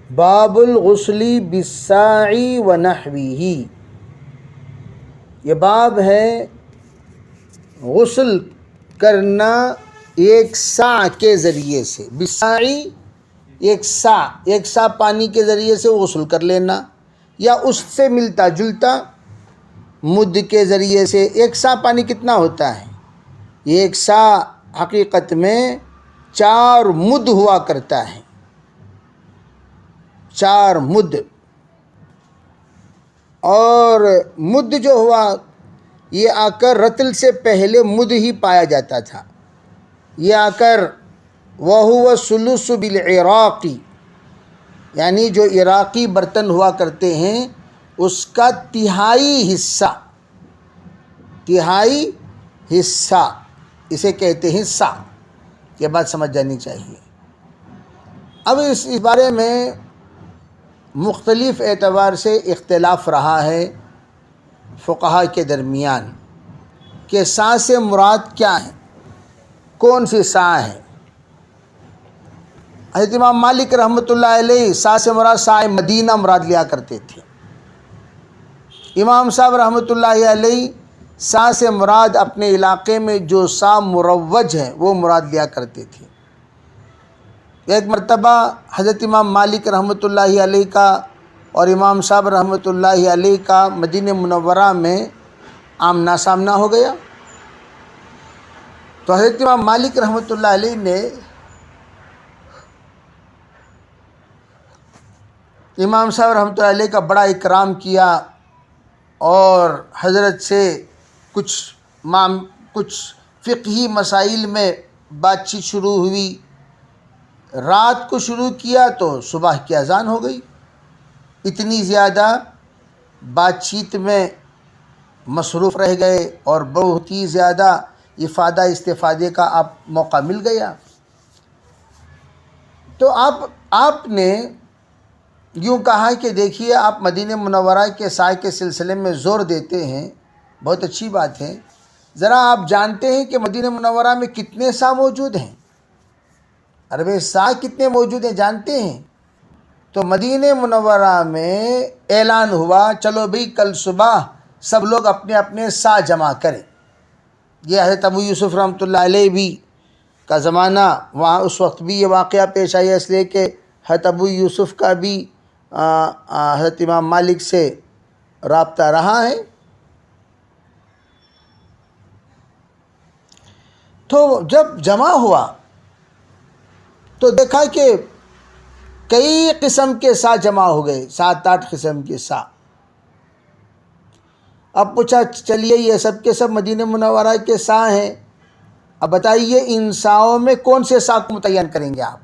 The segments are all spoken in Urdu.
باب الغسل بالساعی و نحوہ، یہ باب ہے غسل کرنا ایک سا کے ذریعے سے، بالساعی ایک سا پانی کے ذریعے سے غسل کر لینا، یا اس سے ملتا جلتا مد کے ذریعے سے۔ ایک سا پانی کتنا ہوتا ہے؟ ایک سا حقیقت میں 4 مد ہوا کرتا ہے، 4 مد۔ اور مد جو ہوا یہ آ کر رتل سے پہلے مد ہی پایا جاتا تھا، یہ آ کر وَهُوَ الثُّلُثُ بِالْعِرَاقِ، یعنی جو عراقی برتن ہوا کرتے ہیں اس کا تہائی حصہ اسے کہتے ہیں سا۔ یہ بات سمجھ جانی چاہیے۔ اب اس بارے میں مختلف اعتبار سے اختلاف رہا ہے فقہاء کے درمیان کہ سا سے مراد کیا ہے، کون سی سا ہے۔ حضرت امام مالک رحمۃ اللہ علیہ سا سے مراد سا مدینہ مراد لیا کرتے تھے۔ امام صاحب رحمۃ اللہ علیہ سا سے مراد اپنے علاقے میں جو سا مروج ہے وہ مراد لیا کرتے تھے۔ ایک مرتبہ حضرت امام مالک رحمۃ اللہ علیہ کا اور امام صاحب رحمۃ اللہ علیہ کا مدینہ منورہ میں آمنا سامنا ہو گیا، تو حضرت امام مالک رحمۃ اللہ علیہ نے امام صاحب رحمۃ اللہ علیہ کا بڑا اکرام کیا اور حضرت سے کچھ فقہی مسائل میں بات چیت شروع ہوئی۔ رات کو شروع کیا تو صبح کی اذان ہو گئی۔ اتنی زیادہ بات چیت میں مصروف رہ گئے اور بہت ہی زیادہ استفادے کا موقع مل گیا۔ تو آپ نے یوں کہا کہ دیکھیے آپ مدینہ منورہ کے سائے کے سلسلے میں زور دیتے ہیں، بہت اچھی بات ہے، ذرا آپ جانتے ہیں کہ مدینہ منورہ میں کتنے سا موجود ہیں؟ عربی سا کتنے موجود ہیں جانتے ہیں؟ تو مدینہ منورہ میں اعلان ہوا چلو بھئی کل صبح سب لوگ اپنے اپنے سا جمع کریں۔ یہ حضرت ابو یوسف رحمۃ اللہ علیہ بھی کا زمانہ، وہاں اس وقت بھی یہ واقعہ پیش آیا، اس لیے کہ حضرت ابو یوسف کا بھی حضرت امام مالک سے رابطہ رہا ہے۔ تو جب جمع ہوا تو دیکھا کہ کئی قسم کے سا جمع ہو گئے، 7-8 قسم کے سا۔ اب پوچھا چلیے یہ سب کے سب مدینہ منورہ کے سا ہیں، اب بتائیے ان ساؤں میں کون سے سا کو متعین کریں گے آپ؟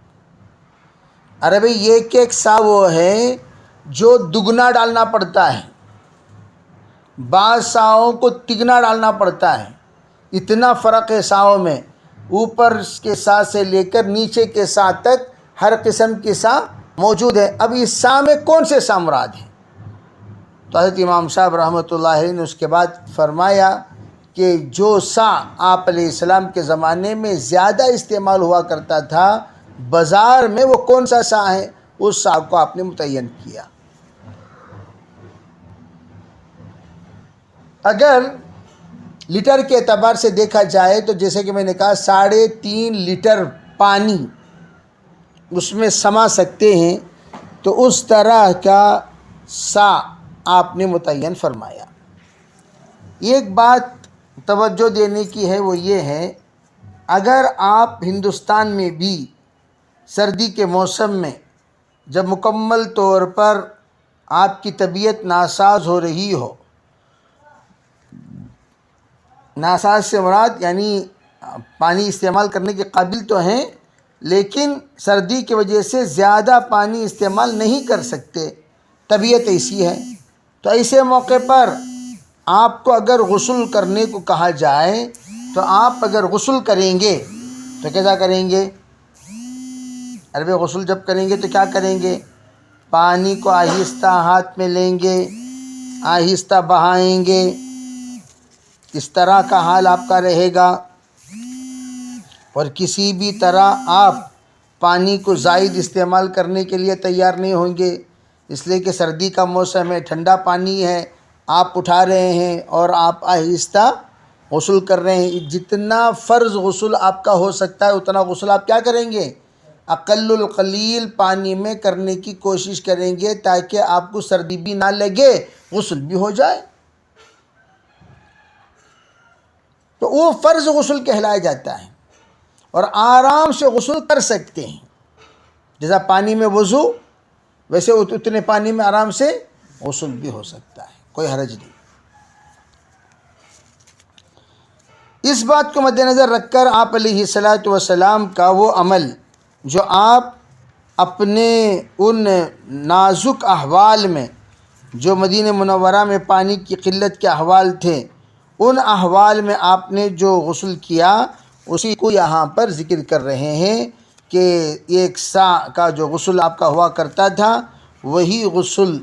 ارے بھئی ایک سا وہ ہے جو دگنا ڈالنا پڑتا ہے، بعض ساؤں کو تگنا ڈالنا پڑتا ہے، اتنا فرق ہے ساؤں میں، اوپر کے سا سے لے کر نیچے کے سا تک ہر قسم کی سا موجود ہے۔ اب اس سا میں کون سے سا مراد ہیں؟ تو حضرت امام صاحب رحمۃ اللہ علیہ نے اس کے بعد فرمایا کہ جو سا آپ علیہ السلام کے زمانے میں زیادہ استعمال ہوا کرتا تھا بازار میں، وہ کون سا سا ہے، اس سا کو آپ نے متعین کیا۔ اگر لیٹر کے اعتبار سے دیکھا جائے تو جیسے کہ میں نے کہا 3.5 لیٹر پانی اس میں سما سکتے ہیں، تو اس طرح کا سا آپ نے متعین فرمایا۔ ایک بات توجہ دینے کی ہے وہ یہ ہے، اگر آپ ہندوستان میں بھی سردی کے موسم میں جب مکمل طور پر آپ کی طبیعت ناساز ہو رہی ہو، ناساز سے مراد یعنی پانی استعمال کرنے کے قابل تو ہیں لیکن سردی کی وجہ سے زیادہ پانی استعمال نہیں کر سکتے، طبیعت ایسی ہے، تو ایسے موقع پر آپ کو اگر غسل کرنے کو کہا جائے تو آپ اگر غسل کریں گے تو کیسا کریں گے؟ عربی غسل جب کریں گے تو کیا کریں گے؟ پانی کو آہستہ ہاتھ میں لیں گے، آہستہ بہائیں گے، اس طرح کا حال آپ کا رہے گا، اور کسی بھی طرح آپ پانی کو زائد استعمال کرنے کے لیے تیار نہیں ہوں گے، اس لیے کہ سردی کا موسم ہے، ٹھنڈا پانی ہے، آپ اٹھا رہے ہیں اور آپ آہستہ غسل کر رہے ہیں۔ جتنا فرض غسل آپ کا ہو سکتا ہے اتنا غسل آپ کیا کریں گے؟ اقل القلیل پانی میں کرنے کی کوشش کریں گے تاکہ آپ کو سردی بھی نہ لگے، غسل بھی ہو جائے۔ تو وہ فرض غسل کہلایا جاتا ہے، اور آرام سے غسل کر سکتے ہیں۔ جیسا پانی میں وضو، ویسے اتنے پانی میں آرام سے غسل بھی ہو سکتا ہے، کوئی حرج نہیں۔ اس بات کو مد نظر رکھ کر آپ علیہ الصلاۃ والسلام کا وہ عمل جو آپ اپنے ان نازک احوال میں، جو مدینہ منورہ میں پانی کی قلت کے احوال تھے، ان احوال میں آپ نے جو غسل کیا اسی کو یہاں پر ذکر کر رہے ہیں کہ 1 سا کا جو غسل آپ کا ہوا کرتا تھا وہی غسل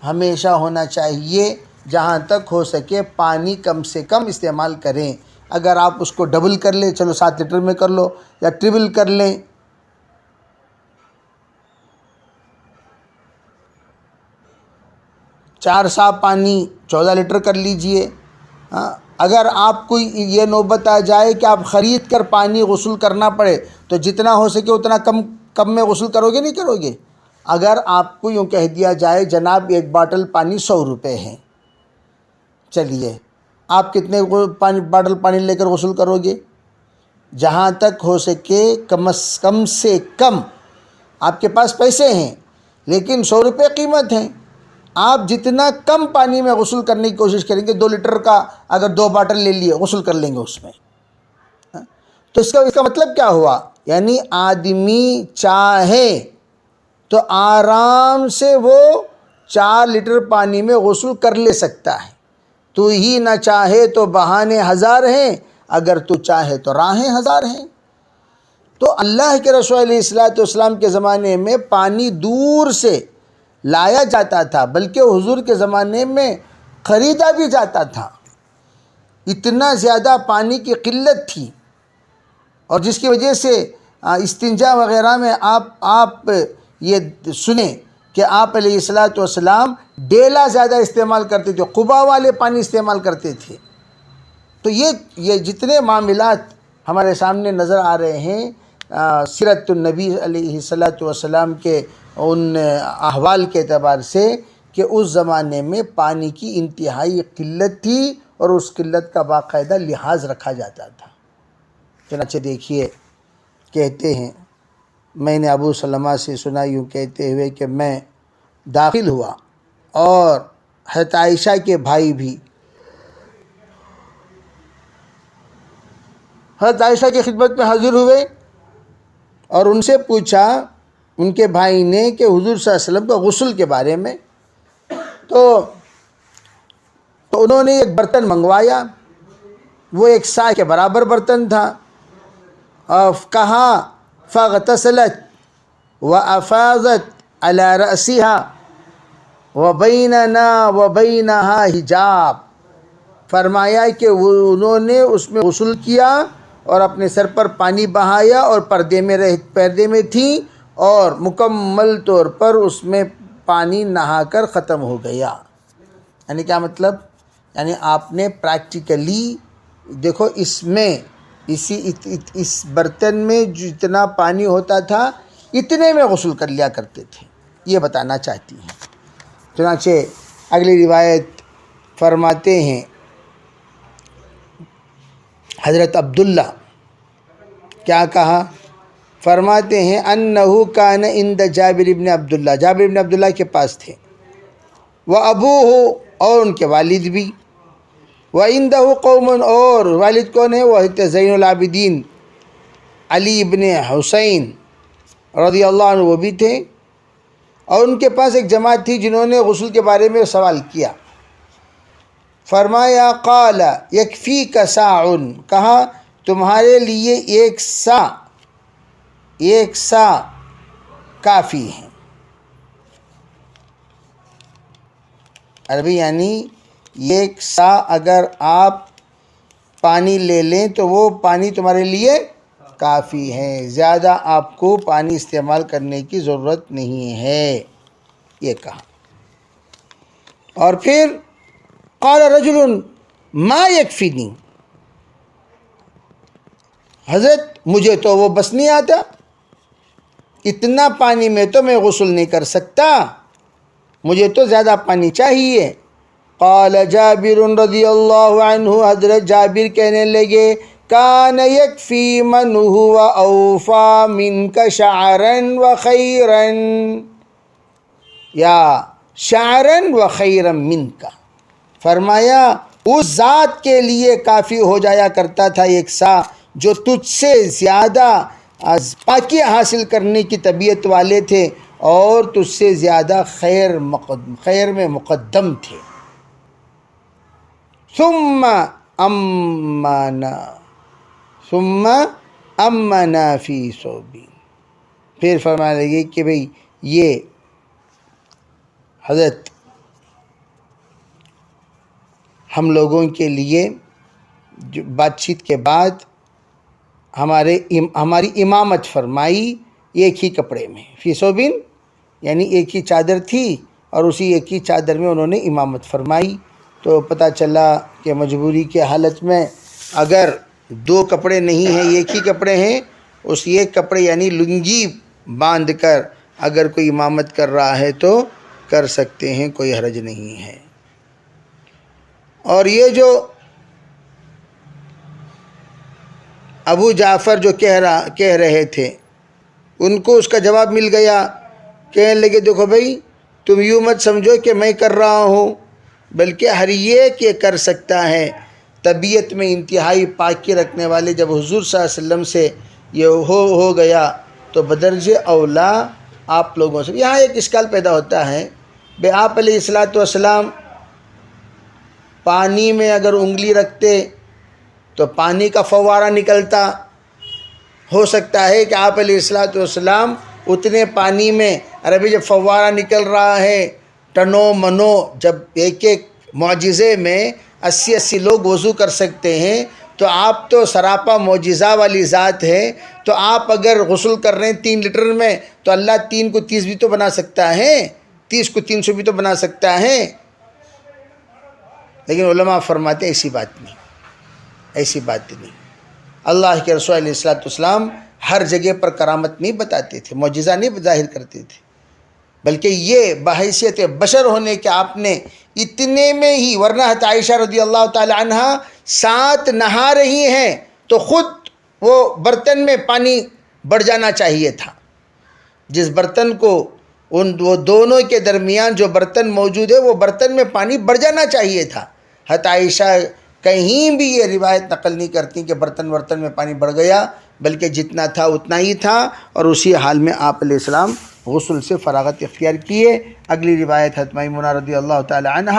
ہمیشہ ہونا چاہیے، جہاں تک ہو سکے پانی کم سے کم استعمال کریں۔ اگر آپ اس کو ڈبل کر لیں، چلو 7 لیٹر میں کر لو، یا ٹربل کر لیں، 4 سا پانی 14 لیٹر کر لیجئے۔ اگر آپ کو یہ نوبت آ جائے کہ آپ خرید کر پانی غسل کرنا پڑے تو جتنا ہو سکے اتنا کم میں غسل کرو گے، نہیں کرو گے؟ اگر آپ کو یوں کہہ دیا جائے جناب 1 باٹل پانی 100 روپے ہے، چلیے آپ کتنے باٹل پانی لے کر غسل کرو گے؟ جہاں تک ہو سکے کم سے کم، آپ کے پاس پیسے ہیں لیکن 100 روپے قیمت ہیں، آپ جتنا کم پانی میں غسل کرنے کی کوشش کریں گے، 2 لیٹر کا اگر 2 باٹل لے لیے غسل کر لیں گے اس میں۔ تو اس کا مطلب کیا ہوا؟ یعنی آدمی چاہے تو آرام سے وہ 4 لیٹر پانی میں غسل کر لے سکتا ہے۔ تو ہی نہ چاہے تو بہانے 1000 ہیں، اگر تو چاہے تو راہیں 1000 ہیں۔ تو اللہ کے رسول علیہ السلام کے زمانے میں پانی دور سے لایا جاتا تھا، بلکہ حضور کے زمانے میں خریدا بھی جاتا تھا۔ اتنا زیادہ پانی کی قلت تھی، اور جس کی وجہ سے استنجا وغیرہ میں آپ یہ سنیں کہ آپ علیہ السلام ڈیلا زیادہ استعمال کرتے تھے، قبا والے پانی استعمال کرتے تھے۔ تو یہ جتنے معاملات ہمارے سامنے نظر آ رہے ہیں سیرت النبی علیہ السلام کے ان احوال کے اعتبار سے، کہ اس زمانے میں پانی کی انتہائی قلت تھی اور اس قلت کا باقاعدہ لحاظ رکھا جاتا تھا۔ چنانچہ دیکھیے کہتے ہیں، میں نے ابو سلمہ سے سنا یوں کہتے ہوئے کہ میں داخل ہوا اور حضرت عائشہ کے بھائی بھی حضرت عائشہ کی خدمت میں حاضر ہوئے اور ان سے پوچھا ان کے بھائی نے کہ حضور صلی اللہ علیہ وسلم کو غسل کے بارے میں، تو انہوں نے ایک برتن منگوایا، وہ 1 سا کے برابر برتن تھا، اور کہا فاغتسلت وافاضت علی رأسها وبیننا وبینہا حجاب، فرمایا کہ انہوں نے اس میں غسل کیا اور اپنے سر پر پانی بہایا اور پردے میں تھیں، اور مکمل طور پر اس میں پانی نہا کر ختم ہو گیا۔ یعنی کیا مطلب؟ یعنی آپ نے پریکٹیکلی دیکھو، اس برتن میں جتنا پانی ہوتا تھا اتنے میں غسل کر لیا کرتے تھے، یہ بتانا چاہتی ہیں۔ چنانچہ اگلی روایت فرماتے ہیں حضرت عبداللہ کیا کہا؟ فرماتے ہیں انہو کان عند جابر بن عبداللہ، جابر بن عبداللہ کے پاس تھے، وابوہ اور ان کے والد بھی، وعندہ قوم اور والد کون ہے؟ وہ حضرت زین العابدین علی ابن حسین رضی اللہ عنہ وہ بھی تھے، اور ان کے پاس ایک جماعت تھی جنہوں نے غسل کے بارے میں سوال کیا۔ فرمایا قال یکفیک ساع، کہا تمہارے لیے 1 سا کافی ہے۔ عربی یعنی 1 سا اگر آپ پانی لے لیں تو وہ پانی تمہارے لیے کافی ہیں، زیادہ آپ کو پانی استعمال کرنے کی ضرورت نہیں ہے، یہ کہا۔ اور پھر قال رجل ما یکفینی، حضرت مجھے تو وہ بس نہیں آتا، اتنا پانی میں تو میں غسل نہیں کر سکتا، مجھے تو زیادہ پانی چاہیے۔ قال جابر رضی اللہ عنہ، حضرت جابر کہنے لگے کان یکفی من هو اوفا منک شعرا وخیرا، یا شعرا وخیرا منک، فرمایا اس ذات کے لیے کافی ہو جایا کرتا تھا ایک سا جو تجھ سے زیادہ پاکی حاصل کرنے کی طبیعت والے تھے اور تجھ سے زیادہ خیر میں مقدم تھے۔ ثم امنا فی ثوبی، پھر فرمانے لگے کہ بھئی یہ حضرت ہم لوگوں کے لیے جو بات چیت کے بعد ہماری امامت فرمائی ایک ہی کپڑے میں، فی ثوبین یعنی ایک ہی چادر تھی اور اسی ایک ہی چادر میں انہوں نے امامت فرمائی۔ تو پتہ چلا کہ مجبوری کے حالت میں اگر دو کپڑے نہیں ہیں، ایک ہی کپڑے ہیں، اس ایک کپڑے یعنی لنگی باندھ کر اگر کوئی امامت کر رہا ہے تو کر سکتے ہیں، کوئی حرج نہیں ہے۔ اور یہ جو ابو جعفر جو کہہ رہے تھے، ان کو اس کا جواب مل گیا، کہنے لگے دیکھو بھائی تم یوں مت سمجھو کہ میں کر رہا ہوں، بلکہ ہر ایک یہ کر سکتا ہے۔ طبیعت میں انتہائی پاکی رکھنے والے جب حضور صلی اللہ علیہ وسلم سے یہ ہو گیا تو بدرجہ اولا آپ لوگوں سے۔ یہاں ایک اشکال پیدا ہوتا ہے، بے آپ علیہ السلام پانی میں اگر انگلی رکھتے تو پانی کا فوارہ نکلتا، ہو سکتا ہے کہ آپ علیہ السلام اتنے پانی میں عربی جب فوارہ نکل رہا ہے ٹنو منو، جب ایک ایک معجزے میں 80 لوگ وضو کر سکتے ہیں تو آپ تو سراپا معجزہ والی ذات ہے، تو آپ اگر غسل کر رہے ہیں 3 لیٹر میں تو اللہ 3 کو 30 بھی تو بنا سکتا ہے، 30 کو 300 بھی تو بنا سکتا ہے۔ لیکن علماء فرماتے ہیں ایسی بات نہیں، ایسی بات نہیں۔ اللہ کے رسول علیہ السلام ہر جگہ پر کرامت نہیں بتاتے تھے، معجزہ نہیں ظاہر کرتے تھے، بلکہ یہ بحیثیت بشر ہونے کہ آپ نے اتنے میں ہی، ورنہ عائشہ رضی اللہ تعالی عنہ ساتھ نہا رہی ہیں تو خود وہ برتن میں پانی بڑھ جانا چاہیے تھا، جس برتن کو وہ دونوں کے درمیان جو برتن موجود ہے وہ برتن میں پانی بڑھ جانا چاہیے تھا۔ عائشہ کہیں بھی یہ روایت نقل نہیں کرتی کہ برتن میں پانی بڑھ گیا، بلکہ جتنا تھا اتنا ہی تھا، اور اسی حال میں آپ علیہ السلام غسل سے فراغت اختیار کیے۔ اگلی روایت حضرت میمونہ رضی اللہ تعالی عنہ،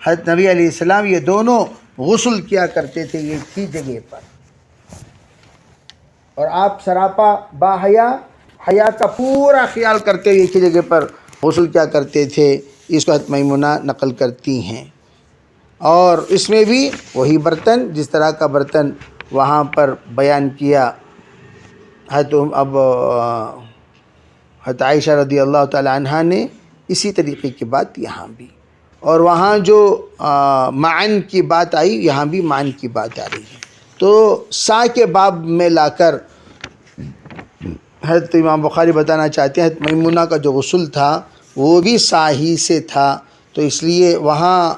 حضرت نبی علیہ السلام یہ دونوں غسل کیا کرتے تھے ایک ہی جگہ پر، اور آپ سراپا باحیا، حیا کا پورا خیال کرتے ہوئے ایک ہی جگہ پر غسل کیا کرتے تھے، اس کو حضرت میمونہ نقل کرتی ہیں۔ اور اس میں بھی وہی برتن، جس طرح کا برتن وہاں پر بیان کیا حضرت عائشہ رضی اللہ تعالی عنہ نے، اسی طریقے کی بات یہاں بھی، اور وہاں جو معن کی بات آئی یہاں بھی معن کی بات آ رہی ہے۔ تو سا کے باب میں لا کر حضرت امام بخاری بتانا چاہتے ہیں حضرت میمونہ کا جو غسل تھا وہ بھی سا ہی سے تھا، تو اس لیے وہاں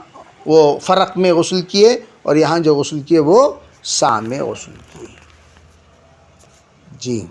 وہ فرق میں غسل کیے اور یہاں جو غسل کیے وہ سا میں غسل کیے۔ جی